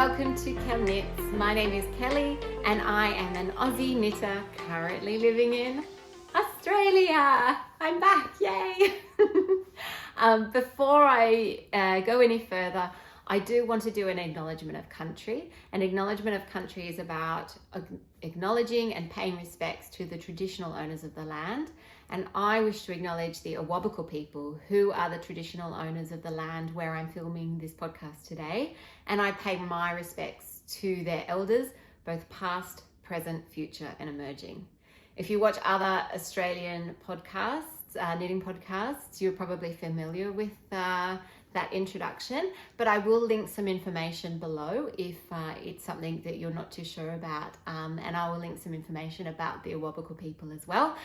welcome to Kel Knits. My name is Kelly and I am an Aussie knitter currently living in Australia. I'm back, yay! Before I go any further, I do want to do an acknowledgement of country. An acknowledgement of country is about acknowledging and paying respects to the traditional owners of the land. And I wish to acknowledge the Awabakal people, who are the traditional owners of the land where I'm filming this podcast today. And I pay my respects to their elders, both past, present, future, and emerging. If you watch other Australian podcasts, knitting podcasts, you're probably familiar with that introduction, but I will link some information below if it's something that you're not too sure about, and I will link some information about the Awabakal people as well,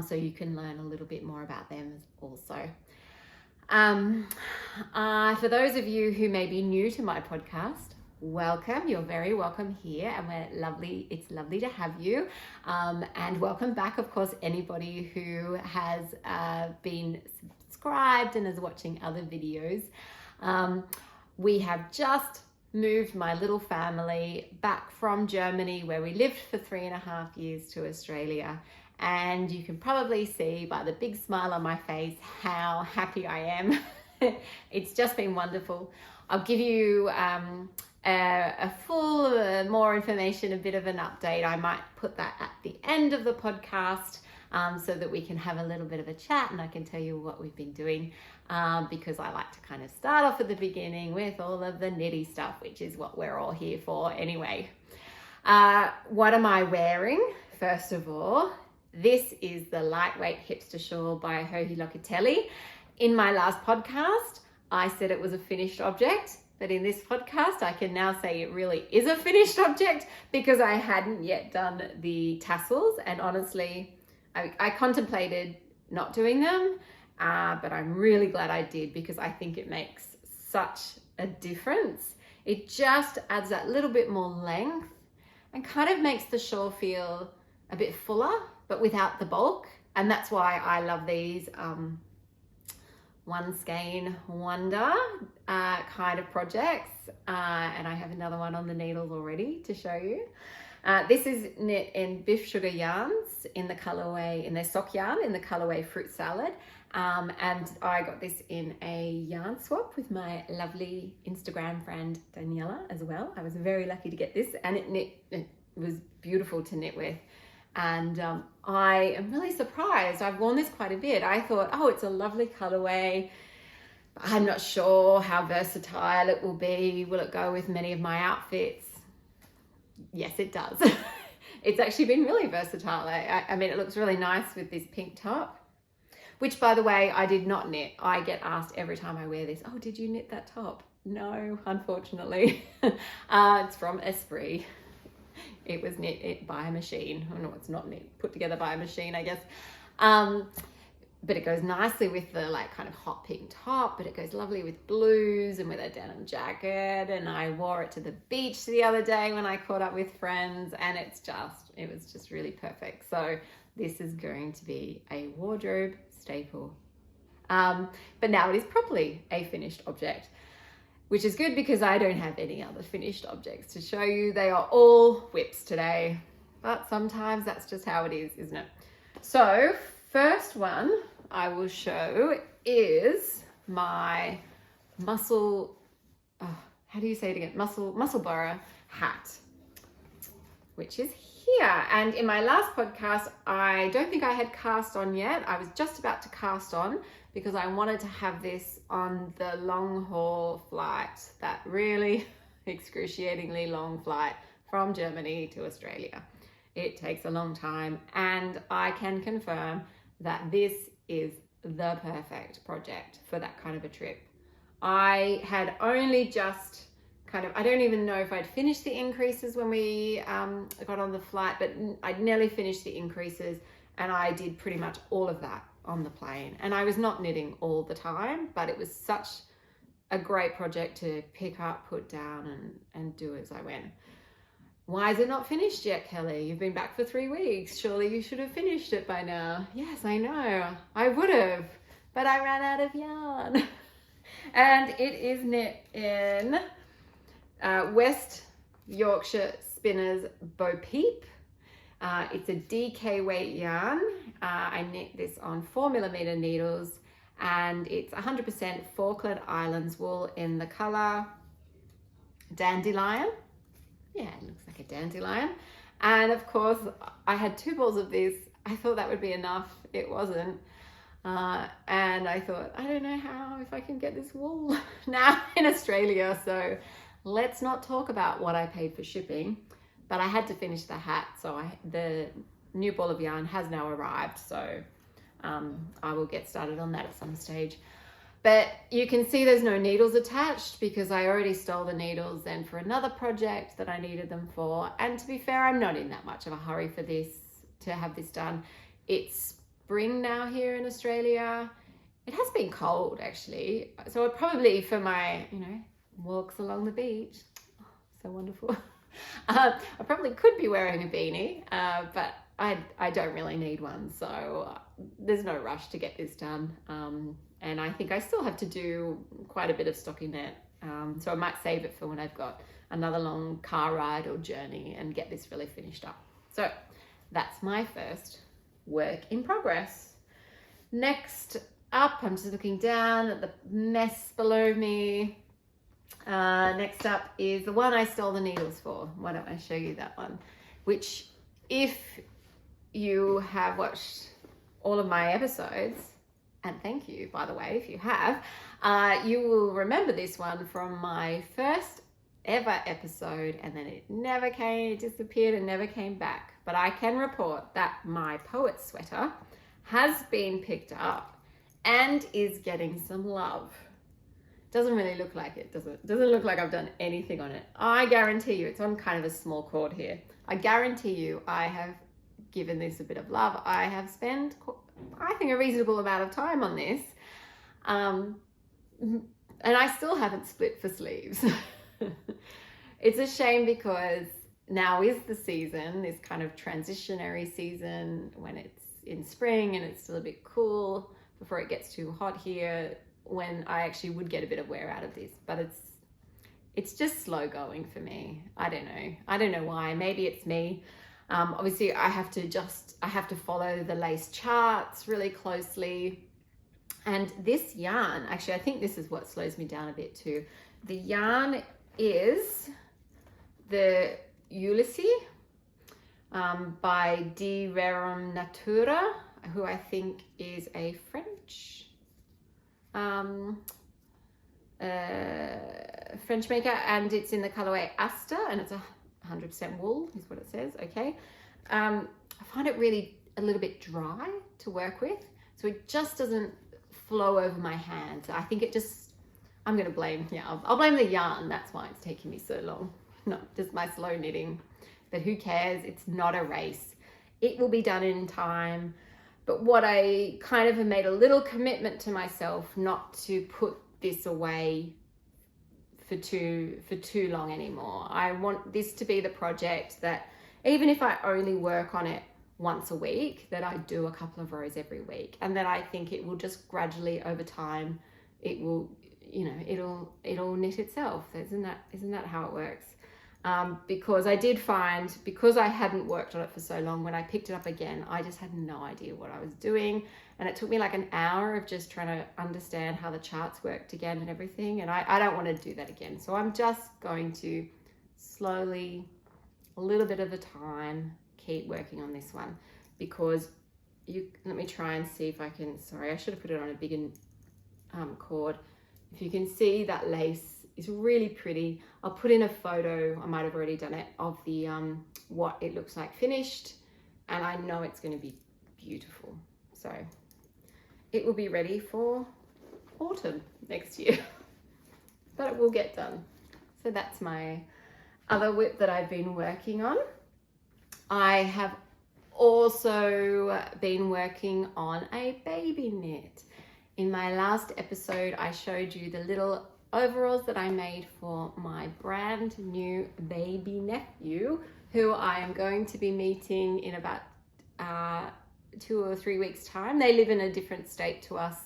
so you can learn a little bit more about them also. For those of you who may be new to my podcast, welcome. You're very welcome here, and it's lovely to have you, and welcome back, of course, anybody who has been subscribed and is watching other videos. We have just moved my little family back from Germany, where we lived for 3.5 years, to Australia, and you can probably see by the big smile on my face how happy I am. It's just been wonderful. I'll give you a full more information, a bit of an update. I might put that at the end of the podcast, so that we can have a little bit of a chat and I can tell you what we've been doing, because I like to kind of start off at the beginning with all of the nitty stuff, which is what we're all here for anyway. What am I wearing? First of all, this is the lightweight hipster shawl by Locatelli. In my last podcast, I said it was a finished object, but in this podcast, I can now say it really is a finished object because I hadn't yet done the tassels, and honestly, I contemplated not doing them, but I'm really glad I did because I think it makes such a difference. It just adds that little bit more length and kind of makes the shawl feel a bit fuller, but without the bulk. And that's why I love these one skein wonder kind of projects. And I have another one on the needles already to show you. This is knit in Biffsugar yarns in the colorway, in their sock yarn in the colorway Fruit Salad. And I got this in a yarn swap with my lovely Instagram friend Daniela as well. I was very lucky to get this, and it was beautiful to knit with. And I am really surprised. I've worn this quite a bit. I thought, oh, it's a lovely colorway. I'm not sure how versatile it will be. Will it go with many of my outfits? Yes, it does. It's actually been really versatile. I mean, it looks really nice with this pink top, which, by the way, I did not knit. I get asked every time I wear this, oh, did you knit that top? No, unfortunately. It's from Esprit. It was knit by a machine. Oh, no, it's not knit, put together by a machine, I guess. But it goes nicely with the kind of hot pink top, but it goes lovely with blues and with a denim jacket. And I wore it to the beach the other day when I caught up with friends, and it was just really perfect. So this is going to be a wardrobe staple. But now it is properly a finished object, which is good because I don't have any other finished objects to show you. They are all WIPS today, but sometimes that's just how it is, isn't it? So first one I will show is my Musselburgh hat, which is here. And in my last podcast, I don't think I had cast on yet. I was just about to cast on because I wanted to have this on the long haul flight, that really excruciatingly long flight from Germany to Australia. It takes a long time, and I can confirm that this is the perfect project for that kind of a trip. I had only just I don't even know if I'd finished the increases when we got on the flight, but I'd nearly finished the increases, and I did pretty much all of that on the plane. And I was not knitting all the time, but it was such a great project to pick up, put down, and do as I went. Why is it not finished yet, Kelly? You've been back for 3 weeks. Surely you should have finished it by now. Yes, I know. I would have, but I ran out of yarn. And it is knit in West Yorkshire Spinners Peep. It's a DK weight yarn. I knit this on 4mm needles, and it's 100% Falkland Islands wool in the color Dandelion. Yeah, it looks like a dandelion. And of course, I had 2 balls of this. I thought that would be enough. It wasn't. And I thought, I don't know if I can get this wool now in Australia. So let's not talk about what I paid for shipping. But I had to finish the hat. So the new ball of yarn has now arrived. So I will get started on that at some stage. But you can see there's no needles attached because I already stole the needles then for another project that I needed them for. And to be fair, I'm not in that much of a hurry for this, to have this done. It's spring now here in Australia. It has been cold actually. So it probably, for my, walks along the beach, so wonderful. I probably could be wearing a beanie, but I don't really need one. So there's no rush to get this done. And I think I still have to do quite a bit of stockinette. So I might save it for when I've got another long car ride or journey and get this really finished up. So that's my first work in progress. Next up, I'm just looking down at the mess below me. Next up is the one I stole the needles for. Why don't I show you that one? Which, if you have watched all of my episodes, and thank you, by the way, if you have, you will remember this one from my first ever episode, and then it disappeared and never came back. But I can report that my poet sweater has been picked up and is getting some love. Doesn't really look like it, does it? Doesn't look like I've done anything on it. I guarantee you, it's on kind of a small cord here. I guarantee you I have given this a bit of love. I have spent, I think, a reasonable amount of time on this. And I still haven't split for sleeves. It's a shame because now is the season, this kind of transitionary season when it's in spring and it's still a bit cool before it gets too hot here, when I actually would get a bit of wear out of this. But it's just slow going for me. I don't know why. Maybe it's me. Obviously I have to follow the lace charts really closely. And this yarn, actually, I think this is what slows me down a bit too. The yarn is the Ulysse by Rerum Natura, who I think is a French maker, and it's in the colorway Aster, and it's 100% wool is what it says. Okay. I find it really a little bit dry to work with, so it just doesn't flow over my hand. I think it just, I'm gonna blame, I'll blame the yarn. That's why it's taking me so long, not just my slow knitting. But who cares? It's not a race. It will be done in time. But what I kind of have made a little commitment to myself not to put this away for too long anymore. I want this to be the project that even if I only work on it once a week, that I do a couple of rows every week, and that I think it will just gradually over time, it will, it'll knit itself. Isn't that how it works? Because I did find, because I hadn't worked on it for so long, when I picked it up again, I just had no idea what I was doing. And it took me like an hour of just trying to understand how the charts worked again and everything. And I don't want to do that again. So I'm just going to slowly, a little bit at a time, keep working on this one. Because let me try and see if I can, sorry, I should have put it on a bigger cord. If you can see that lace, it's really pretty. I'll put in a photo, I might have already done it, of the what it looks like finished, and I know it's going to be beautiful. So it will be ready for autumn next year, but it will get done. So that's my other WIP that I've been working on. I have also been working on a baby knit. In my last episode, I showed you the little overalls that I made for my brand new baby nephew, who I am going to be meeting in about 2 or 3 weeks time. They live in a different state to us,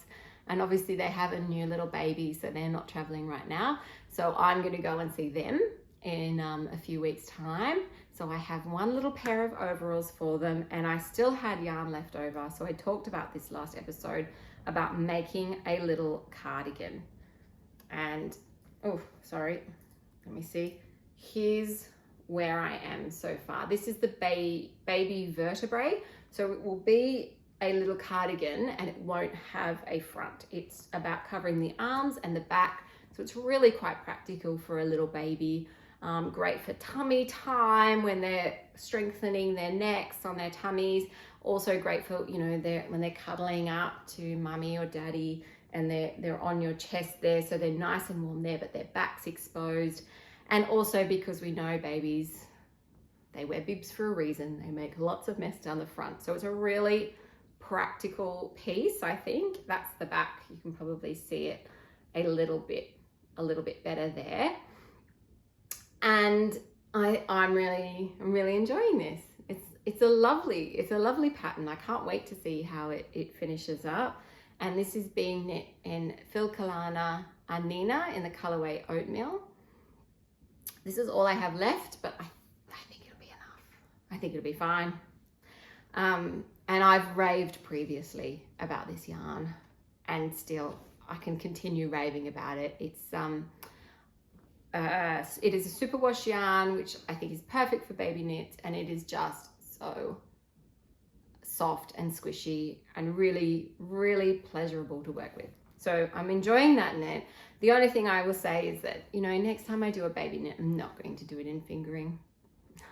and obviously they have a new little baby, so they're not traveling right now. So I'm going to go and see them in a few weeks time. So I have one little pair of overalls for them, and I still had yarn left over. So I talked about this last episode about making a little cardigan. And, oh, sorry, let me see. Here's where I am so far. This is the baby Vertebrae. So it will be a little cardigan and it won't have a front. It's about covering the arms and the back. So it's really quite practical for a little baby. Great for tummy time when they're strengthening their necks on their tummies. Also great for, you know, when they're cuddling up to mummy or daddy and they're on your chest there, so they're nice and warm there, but their back's exposed. And also because we know babies, they wear bibs for a reason. They make lots of mess down the front. So it's a really practical piece, I think. That's the back. You can probably see it a little bit better there. And I'm really enjoying this. It's a lovely pattern. I can't wait to see how it finishes up. And this is being knit in Filcolana Anina in the colorway Oatmeal. This is all I have left, but I think it'll be enough. I think it'll be fine. And I've raved previously about this yarn, and still I can continue raving about it. It is a superwash yarn, which I think is perfect for baby knits, and it is just so soft and squishy and really pleasurable to work with. So I'm enjoying that knit. The only thing I will say is that, you know, next time I do a baby knit, I'm not going to do it in fingering.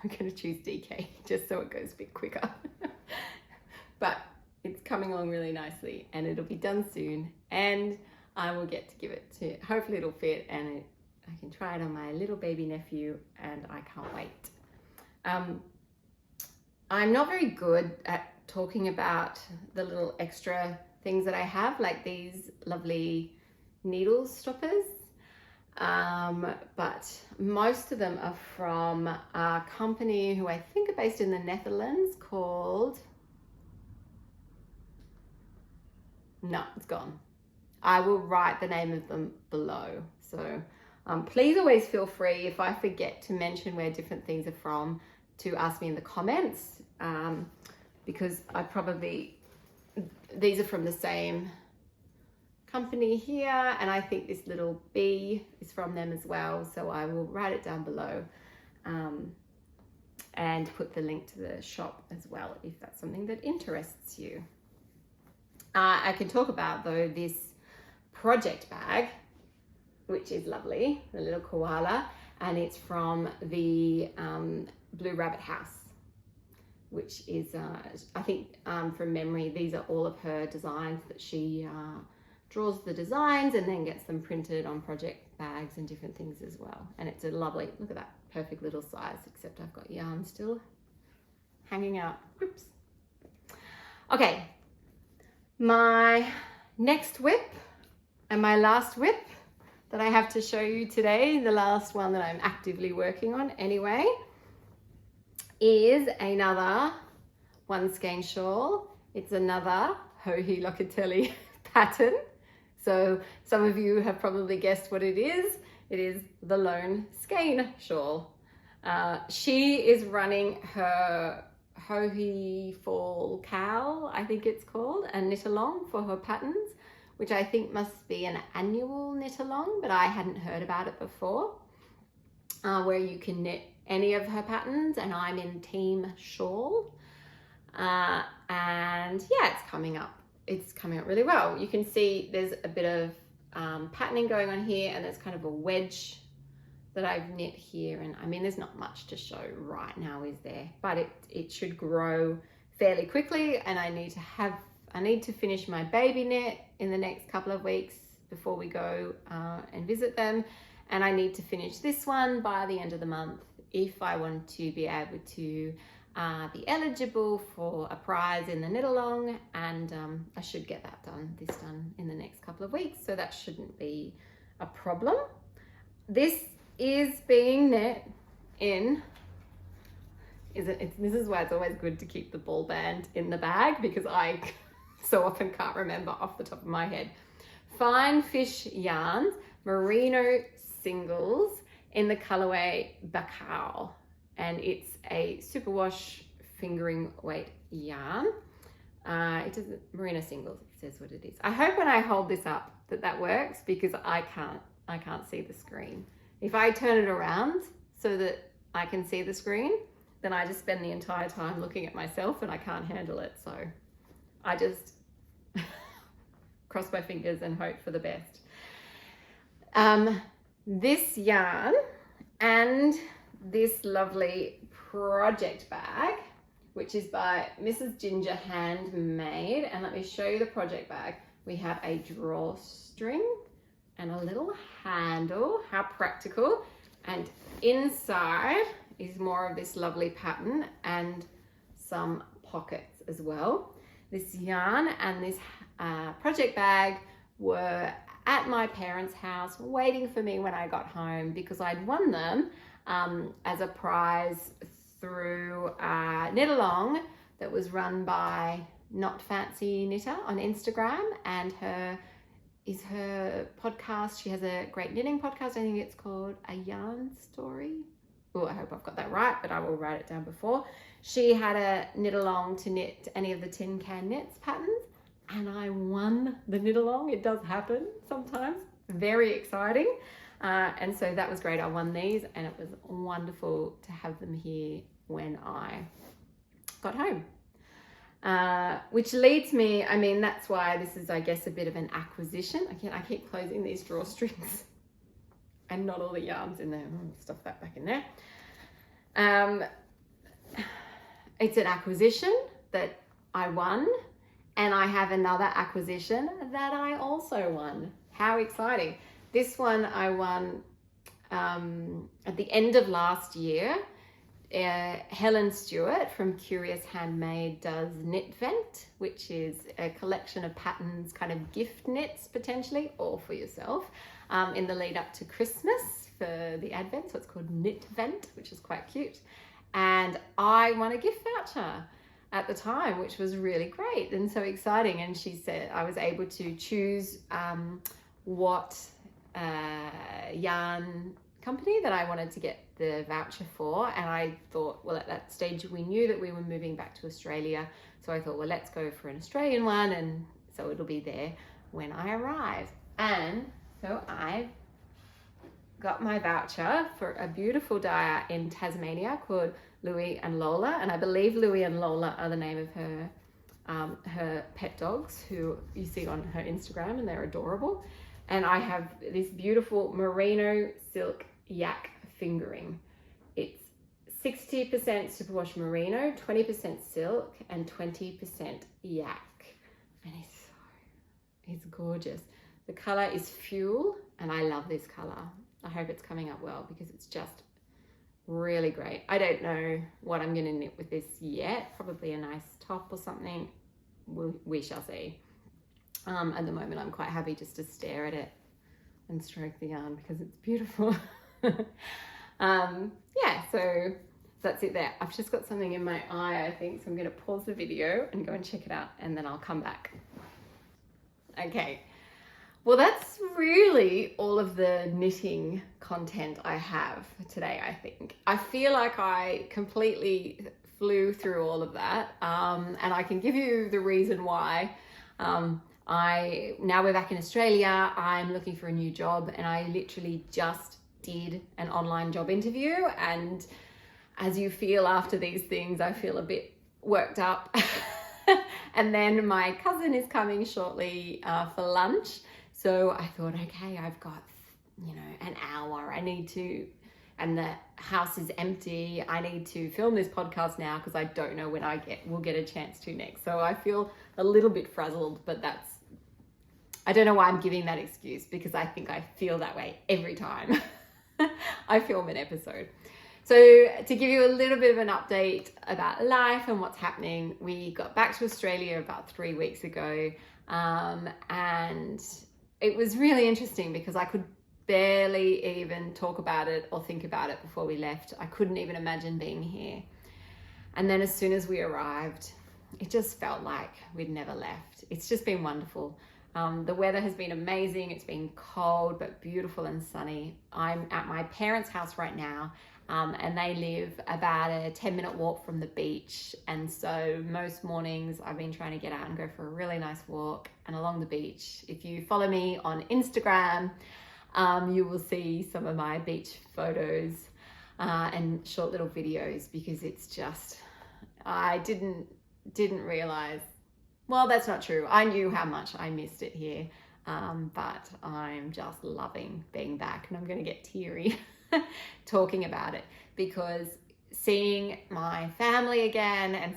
I'm going to choose DK just so it goes a bit quicker. But it's coming along really nicely and it'll be done soon, and I will get to give it to, hopefully it'll fit, and I can try it on my little baby nephew, and I can't wait. I'm not very good at talking about the little extra things that I have, like these lovely needle stoppers. But most of them are from a company who I think are based in the Netherlands called, no, it's gone. I will write the name of them below. So please always feel free, if I forget to mention where different things are from, to ask me in the comments, because these are from the same company here, and I think this little bee is from them as well. So I will write it down below and put the link to the shop as well, if that's something that interests you. I can talk about, though, this project bag, which is lovely, the little koala, and it's from the Blue Rabbit House, which is, I think from memory, these are all of her designs that she draws the designs and then gets them printed on project bags and different things as well. And it's a lovely, look at that, perfect little size, except I've got yarn still hanging out. Oops. Okay, my next whip and my last whip that I have to show you today, the last one that I'm actively working on anyway, is another one skein shawl. It's another Joji Locatelli pattern. So some of you have probably guessed what it is. It is the Lone Skein shawl. She is running her Joji Fall Cow, I think it's called, a knit along for her patterns, which I think must be an annual knit along, but I hadn't heard about it before, where you can knit any of her patterns, and I'm in Team Shawl. And yeah, it's coming up really well. You can see there's a bit of patterning going on here, and there's kind of a wedge that I've knit here. And I mean, there's not much to show right now, is there? But it should grow fairly quickly, and I need to finish my baby knit in the next couple of weeks before we go and visit them. And I need to finish this one by the end of the month if I want to be able to be eligible for a prize in the knit along, and I should get that done in the next couple of weeks, so that shouldn't be a problem. This is being knit in, this is why it's always good to keep the ball band in the bag, because I so often can't remember off the top of my head. Fine Fish Yarns, Merino Singles, in the colorway Bacau, and it's a superwash fingering weight yarn. It doesn't, Merino singles, it says what it is. I hope when I hold this up that works, because I can't see the screen. If I turn it around so that I can see the screen, then I just spend the entire time looking at myself and I can't handle it. So I just cross my fingers and hope for the best. This yarn and this lovely project bag, which is by Mrs. Ginger Handmade. And let me show you the project bag. We have a drawstring and a little handle. How practical. And inside is more of this lovely pattern and some pockets as well. This yarn and this project bag were at my parents' house waiting for me when I got home, because I'd won them as a prize through a knit along that was run by Not Fancy Knitter on Instagram, and her podcast. She has a great knitting podcast. I think it's called A Yarn Story. Oh, I hope I've got that right, but I will write it down before. She had a knit along to knit any of the Tin Can Knits patterns, and I won the knit along. It does happen sometimes. Very exciting. And so that was great. I won these, and it was wonderful to have them here when I got home. Which leads me, I mean, that's why this is, I guess, a bit of an acquisition. Again, I keep closing these drawstrings and not all the yarns in there. I'll stuff that back in there. It's an acquisition that I won, and I have another acquisition that I also won. How exciting. This one I won at the end of last year. Helen Stewart from Curious Handmade does Knit Vent, which is a collection of patterns, kind of gift knits potentially, or for yourself, in the lead up to Christmas for the Advent. So it's called Knit Vent, which is quite cute. And I won a gift voucher at the time, which was really great and so exciting. And she said I was able to choose what yarn company that I wanted to get the voucher for. And I thought, well, at that stage we knew that we were moving back to Australia, so I thought, well, let's go for an Australian one, and so it'll be there when I arrive. And so I got my voucher for a beautiful dyer in Tasmania called Louie and Lola, and I believe Louie and Lola are the name of her pet dogs, who you see on her Instagram, and they're adorable. And I have this beautiful merino silk yak fingering. It's 60% superwash merino, 20% silk, and 20% yak. And it's gorgeous. The color is Fuel, and I love this color. I hope it's coming up well, because it's just really great. I don't know what I'm going to knit with this yet. Probably a nice top or something. We shall see. At the moment, I'm quite happy just to stare at it and stroke the yarn because it's beautiful. Yeah, so that's it there. I've just got something in my eye, I think, so I'm going to pause the video and go and check it out, and then I'll come back. Okay, well, that's really all of the knitting content I have today, I think. I feel like I completely flew through all of that, and I can give you the reason why. Now we're back in Australia, I'm looking for a new job, and I literally just did an online job interview, and as you feel after these things, I feel a bit worked up. And then my cousin is coming shortly for lunch, so I thought, okay, I've got, an hour. I need to, and the house is empty. I need to film this podcast now because I don't know when we'll get a chance to next. So I feel a little bit frazzled, but I don't know why I'm giving that excuse, because I think I feel that way every time I film an episode. So to give you a little bit of an update about life and what's happening, we got back to Australia about 3 weeks ago, and it was really interesting because I could barely even talk about it or think about it before we left. I couldn't even imagine being here. And then as soon as we arrived, it just felt like we'd never left. It's just been wonderful. The weather has been amazing. It's been cold but beautiful and sunny. I'm at my parents' house right now, and they live about a 10-minute walk from the beach. And so most mornings I've been trying to get out and go for a really nice walk and along the beach. If you follow me on Instagram, you will see some of my beach photos and short little videos, because it's just, I didn't realize, well, that's not true. I knew how much I missed it here, but I'm just loving being back, and I'm going to get teary talking about it, because seeing my family again, and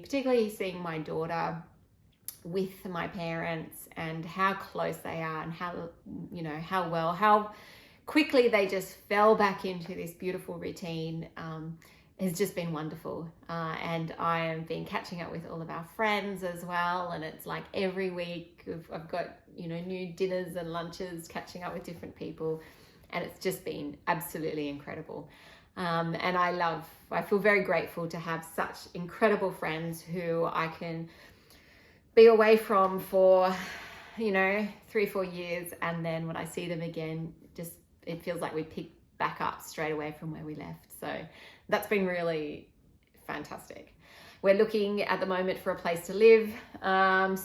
particularly seeing my daughter with my parents, and how close they are, and how quickly they just fell back into this beautiful routine, has just been wonderful. And I have been catching up with all of our friends as well, and it's like every week I've got new dinners and lunches, catching up with different people, and it's just been absolutely incredible. And I feel very grateful to have such incredible friends who I can be away from for 3-4 years, and then when I see them again, just it feels like we pick back up straight away from where we left. So that's been really fantastic. We're looking at the moment for a place to live, and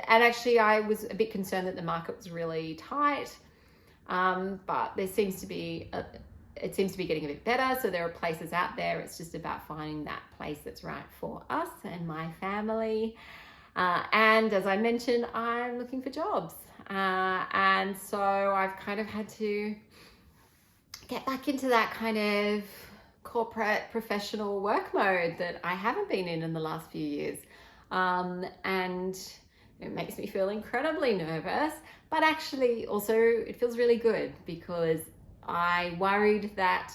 actually I was a bit concerned that the market was really tight, but it seems to be getting a bit better. So there are places out there. It's just about finding that place that's right for us and my family. And as I mentioned, I'm looking for jobs. And so I've kind of had to get back into that kind of corporate professional work mode that I haven't been in the last few years. And it makes me feel incredibly nervous, but actually also it feels really good, because I worried that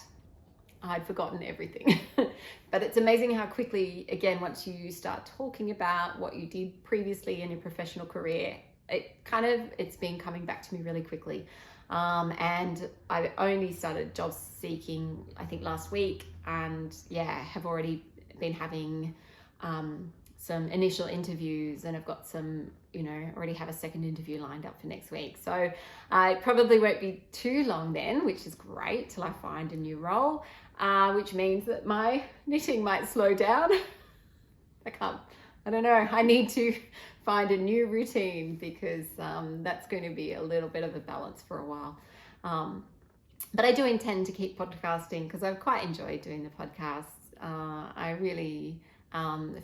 I'd forgotten everything. But it's amazing how quickly, again, once you start talking about what you did previously in your professional career, it's been coming back to me really quickly. And I only started job seeking, I think, last week, and have already been having some initial interviews, and I've got some, already have a second interview lined up for next week. So I probably won't be too long then, which is great, till I find a new role, which means that my knitting might slow down. I don't know, I need to find a new routine, because that's going to be a little bit of a balance for a while. But I do intend to keep podcasting, because I've quite enjoyed doing the podcasts. I really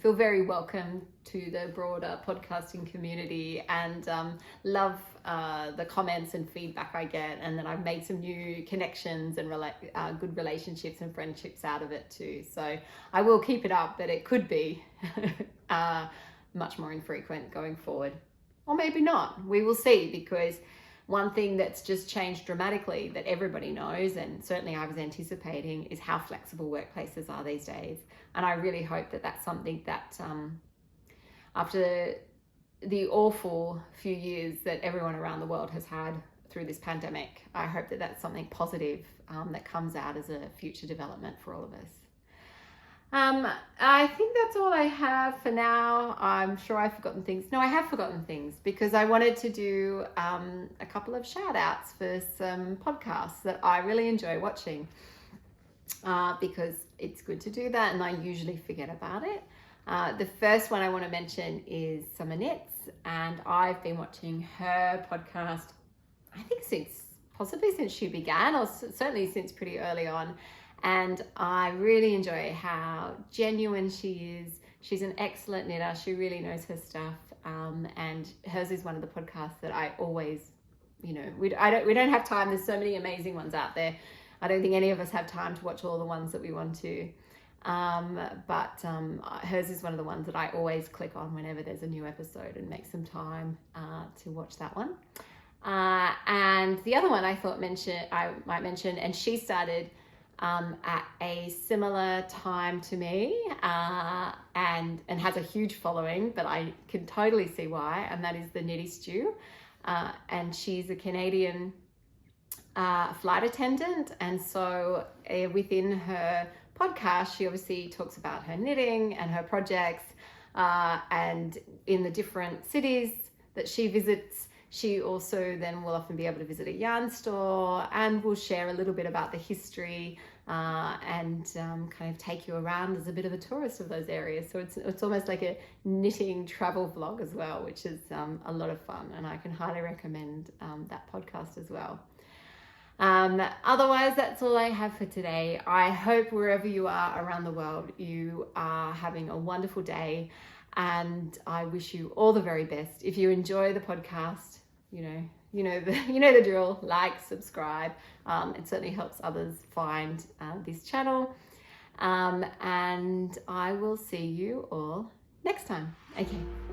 feel very welcome to the broader podcasting community, and love the comments and feedback I get, and that I've made some new connections and good relationships and friendships out of it too. So I will keep it up, but it could be much more infrequent going forward, or maybe not. We will see, because one thing that's just changed dramatically that everybody knows, and certainly I was anticipating, is how flexible workplaces are these days. And I really hope that that's something that after the awful few years that everyone around the world has had through this pandemic, I hope that that's something positive that comes out as a future development for all of us. I think that's all I have for now. I'm sure I've forgotten things. No, I have forgotten things, because I wanted to do a couple of shout outs for some podcasts that I really enjoy watching, because it's good to do that, and I usually forget about it. The first one I want to mention is Summer Knits, and I've been watching her podcast, I think possibly since she began, or certainly since pretty early on. And I really enjoy how genuine she is. She's an excellent knitter. She really knows her stuff. And hers is one of the podcasts that I always, we don't have time. There's so many amazing ones out there. I don't think any of us have time to watch all the ones that we want to. But hers is one of the ones that I always click on whenever there's a new episode, and make some time to watch that one. And the other one I might mention, and she started at a similar time to me, and has a huge following, but I can totally see why, and that is the Knitty Stew. And she's a Canadian flight attendant, and so within her podcast, she obviously talks about her knitting and her projects, and in the different cities that she visits. She also then will often be able to visit a yarn store, and will share a little bit about the history and kind of take you around as a bit of a tourist of those areas. So it's almost like a knitting travel vlog as well, which is a lot of fun, and I can highly recommend that podcast as well. Otherwise, that's all I have for today. I hope wherever you are around the world, you are having a wonderful day, and I wish you all the very best. If you enjoy the podcast, you know the drill. Like, subscribe. It certainly helps others find this channel. And I will see you all next time. Okay.